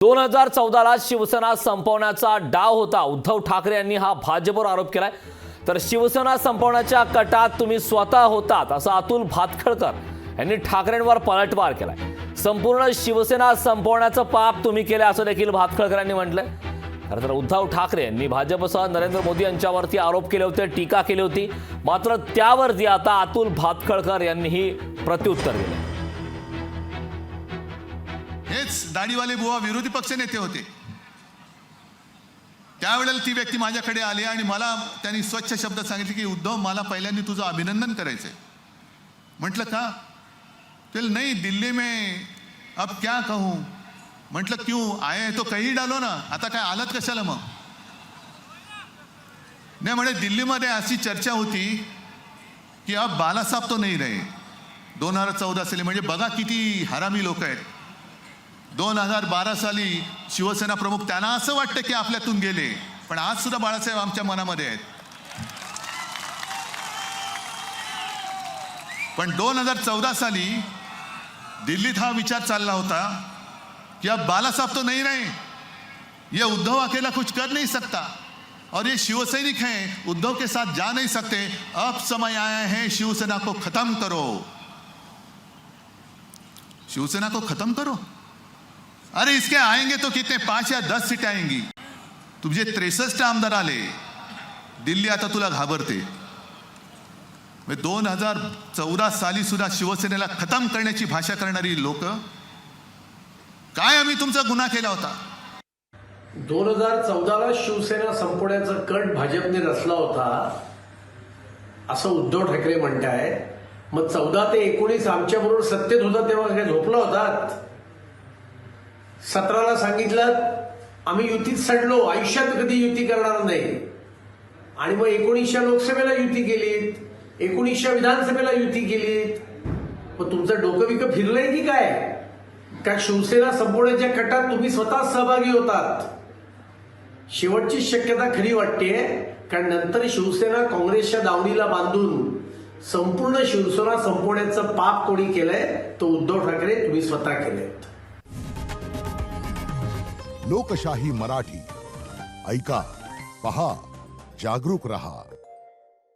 2014ला शिवसेना संपवण्याचा डाव होता. उद्धव ठाकरे यांनी हा भाजपवर आरोप केलाय. तर शिवसेना संपवण्याच्या कटात तुम्ही स्वतः होतात असं अतुल भातखळकर यांनी ठाकरेंवर पलटवार केलाय. संपूर्ण शिवसेना संपवण्याचं पाप तुम्ही केलं असं देखील भातखळकर यांनी म्हटलंय. खरं तर उद्धव ठाकरे यांनी भाजपसह नरेंद्र मोदी यांच्यावरती आरोप केले होते, टीका केली होती. मात्र त्यावरती आता अतुल भातखळकर यांनीही प्रत्युत्तर दिलं. हेच दाढीवाले बुवा विरोधी पक्ष नेते होते. त्यावेळेला ती व्यक्ती माझ्याकडे आली आणि मला त्यांनी स्वच्छ शब्दात सांगितले की उद्धव, मला पहिल्यांदा तुझं अभिनंदन करायचंय. म्हटलं का? ते नाही, दिल्ली में अब क्या कहूं. म्हटलं क्यों आए तो कहीं डालो ना. आता काय आलात कशाला मग? नाही म्हणे, दिल्लीमध्ये अशी चर्चा होती की अब बालासाहेब तो नाही रहे. 2014 साली, म्हणजे बघा किती हरामी लोक आहेत. 2012 साली शिवसेना प्रमुख, त्यांना असं वाटतं की आपल्यातून गेले, पण आज सुद्धा बाळासाहेब आमच्या मनामध्ये आहेत. पण 2014 साली दिल्लीत हा विचार चालला होता कि अब बाला साहब तो नहीं रहे, ये उद्धव अकेला कुछ कर नहीं सकता और ये शिवसैनिक हैं, उद्धव के साथ जा नहीं सकते. अब समय आया है शिवसेना को खत्म करो. शिवसेना को खत्म करो. अरे इसके आएंगे तो कितने, 5 या 10 सीटें आएंगी. तुझे 63 आमदार आले, दिल्ली आता तुला घाबरते. 2014 साली सुद्धा शिवसेनेला खतम करण्याची भाषा करणारी लोक, काय आम्ही तुमचा गुन्हा केला होता? 2014ला शिवसेना संपवण्याचा कट भाजपने रचला होता असं उद्धव ठाकरे म्हणताय. मग 14 ते 19 आमच्या बरोबर सत्तेत होता तेव्हा काय झोपला होतात? 17ला सांगितलं आम्ही युतीत सडलो, आयुष्यात कधी युती करणार नाही. आणि मग 19च्या लोकसभेला युती केलीत, 19च्या विधानसभेला युती केलीत. मग तुमचं डोकं बिकं फिरलंय की काय? का शिवसेना संपवण्याच्या कटात तुम्ही स्वतः सहभागी होतात? शेवटची शक्यता खरी वाटतेय, कारण नंतर शिवसेना काँग्रेसच्या दावणीला बांधून संपूर्ण शिवसेना संपवण्याचं पाप कोणी केलंय? तो उद्धव ठाकरे, तुम्ही स्वतः केलेत. लोकशाही मराठी ऐका, पहा, जागरूक रहा.